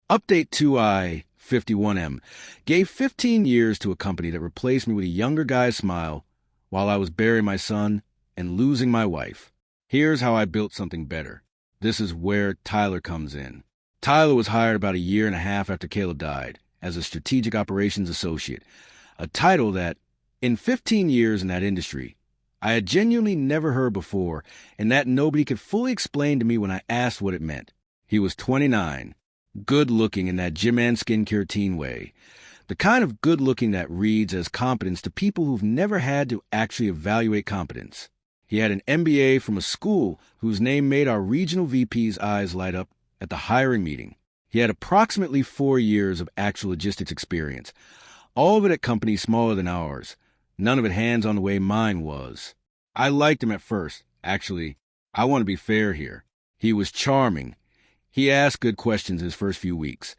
Update 2i51M gave 15 years to a company that replaced me with a younger guy's smile while I was burying my son and losing my wife. Here's how I built something better. This is where Tyler comes in. Tyler was hired about a year and a half after Caleb died as a strategic operations associate, a title that, in 15 years in that industry, I had genuinely never heard before and that nobody could fully explain to me when I asked what it meant. He was 29. Good-looking in that Jim Ann skincare teen way. The kind of good-looking that reads as competence to people who've never had to actually evaluate competence. He had an MBA from a school whose name made our regional VP's eyes light up at the hiring meeting. He had approximately 4 years of actual logistics experience, all of it at companies smaller than ours, none of it hands-on the way mine was. I liked him at first. Actually, I want to be fair here. He was charming. He asked good questions his first few weeks.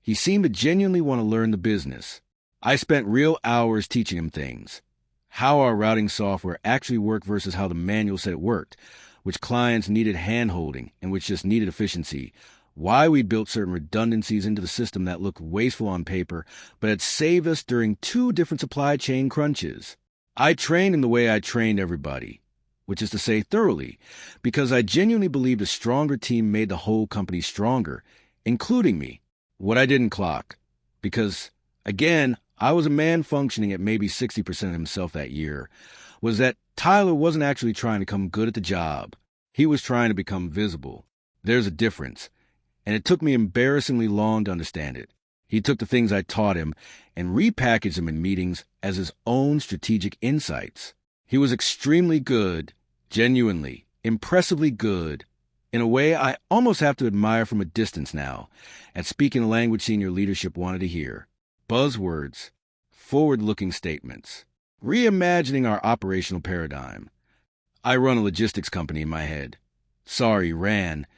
He seemed to genuinely want to learn the business. I spent real hours teaching him things. How our routing software actually worked versus how the manual said it worked, which clients needed hand-holding and which just needed efficiency, why we built certain redundancies into the system that looked wasteful on paper but had saved us during 2 different supply chain crunches. I trained him the way I trained everybody, which is to say thoroughly, because I genuinely believed a stronger team made the whole company stronger, including me. What I didn't clock, because, again, I was a man functioning at maybe 60% of himself that year, was that Tyler wasn't actually trying to become good at the job. He was trying to become visible. There's a difference, and it took me embarrassingly long to understand it. He took the things I taught him and repackaged them in meetings as his own strategic insights. He was extremely good, genuinely, impressively good, in a way I almost have to admire from a distance now, at speaking a language senior leadership wanted to hear. Buzzwords, forward-looking statements, reimagining our operational paradigm. I run a logistics company in my head. Sorry, ran.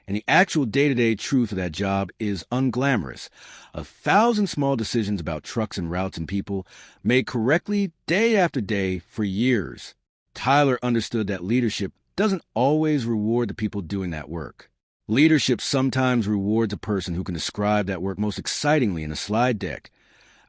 And the actual day-to-day truth of that job is unglamorous. 1,000 small decisions about trucks and routes and people made correctly day after day for years. Tyler understood that leadership doesn't always reward the people doing that work. Leadership sometimes rewards a person who can describe that work most excitingly in a slide deck,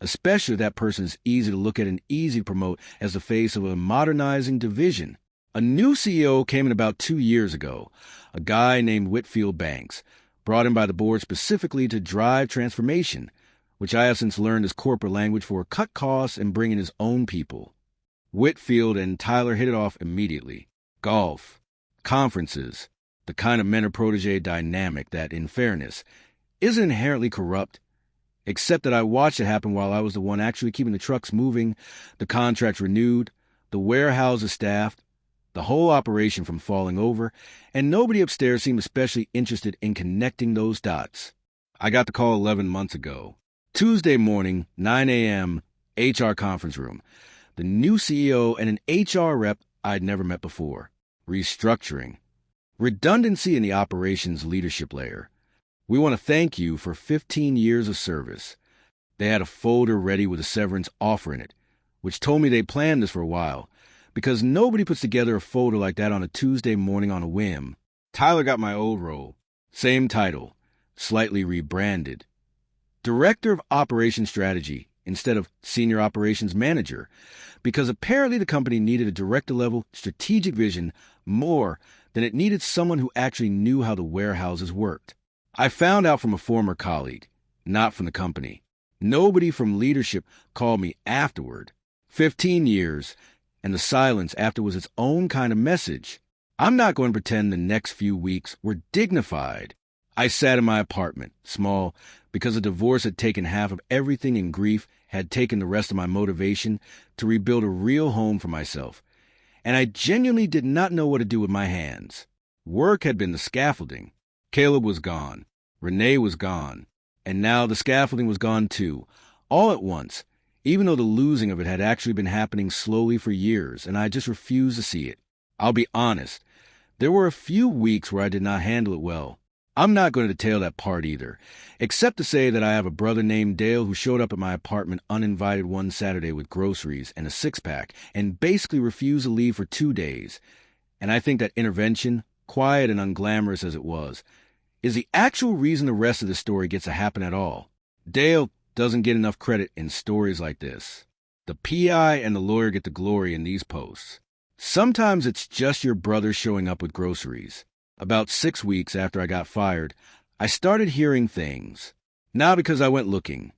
especially if that person is easy to look at and easy to promote as the face of a modernizing division. A new CEO came in about 2 years ago, a guy named Whitfield Banks, brought in by the board specifically to drive transformation, which I have since learned is corporate language for cut costs and bring in his own people. Whitfield and Tyler hit it off immediately. Golf, conferences, the kind of mentor-protege dynamic that, in fairness, isn't inherently corrupt, except that I watched it happen while I was the one actually keeping the trucks moving, the contracts renewed, the warehouses staffed, the whole operation from falling over, and nobody upstairs seemed especially interested in connecting those dots. I got the call 11 months ago. Tuesday morning, 9 a.m., HR conference room. The new CEO and an HR rep I'd never met before. Restructuring. Redundancy in the operations leadership layer. We want to thank you for 15 years of service. They had a folder ready with a severance offer in it, which told me they planned this for a while, because nobody puts together a folder like that on a Tuesday morning on a whim. Tyler got my old role. Same title, slightly rebranded. Director of Operations Strategy instead of Senior Operations Manager, because apparently the company needed a director-level strategic vision more than it needed someone who actually knew how the warehouses worked. I found out from a former colleague, not from the company. Nobody from leadership called me afterward. 15 years, and the silence after was its own kind of message. I'm not going to pretend the next few weeks were dignified. I sat in my apartment, small, because a divorce had taken half of everything and grief had taken the rest of my motivation to rebuild a real home for myself. And I genuinely did not know what to do with my hands. Work had been the scaffolding. Caleb was gone. Renee was gone. And now the scaffolding was gone too, all at once, even though the losing of it had actually been happening slowly for years, and I just refused to see it. I'll be honest, there were a few weeks where I did not handle it well. I'm not going to detail that part either, except to say that I have a brother named Dale who showed up at my apartment uninvited one Saturday with groceries and a six-pack and basically refused to leave for 2 days. And I think that intervention, quiet and unglamorous as it was, is the actual reason the rest of the story gets to happen at all. Dale doesn't get enough credit in stories like this. The PI and the lawyer get the glory in these posts. Sometimes it's just your brother showing up with groceries. About 6 weeks after I got fired, I started hearing things. Not because I went looking,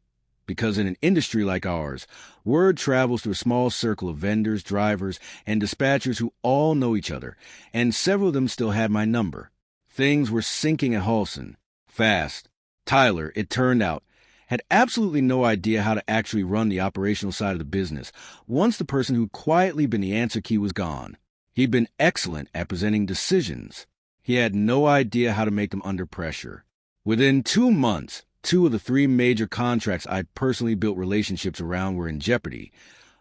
because in an industry like ours, word travels through a small circle of vendors, drivers, and dispatchers who all know each other, and several of them still had my number. Things were sinking at Halston. Fast. Tyler, it turned out, had absolutely no idea how to actually run the operational side of the business once the person who'd quietly been the answer key was gone. He'd been excellent at presenting decisions. He had no idea how to make them under pressure. Within 2 months, 2 of the 3 major contracts I'd personally built relationships around were in jeopardy.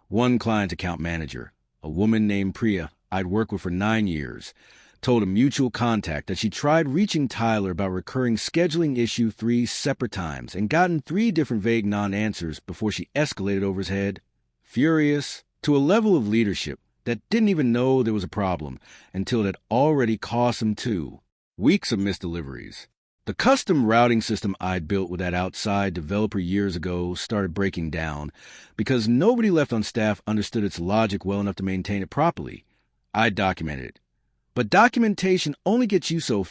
One client account manager, a woman named Priya I'd worked with for 9 years, told a mutual contact that she tried reaching Tyler about recurring scheduling issue 3 separate times and gotten 3 different vague non-answers before she escalated over his head. Furious, to a level of leadership that didn't even know there was a problem until it had already cost him 2 weeks of missed deliveries. The custom routing system I'd built with that outside developer years ago started breaking down because nobody left on staff understood its logic well enough to maintain it properly. I documented it. But documentation only gets you so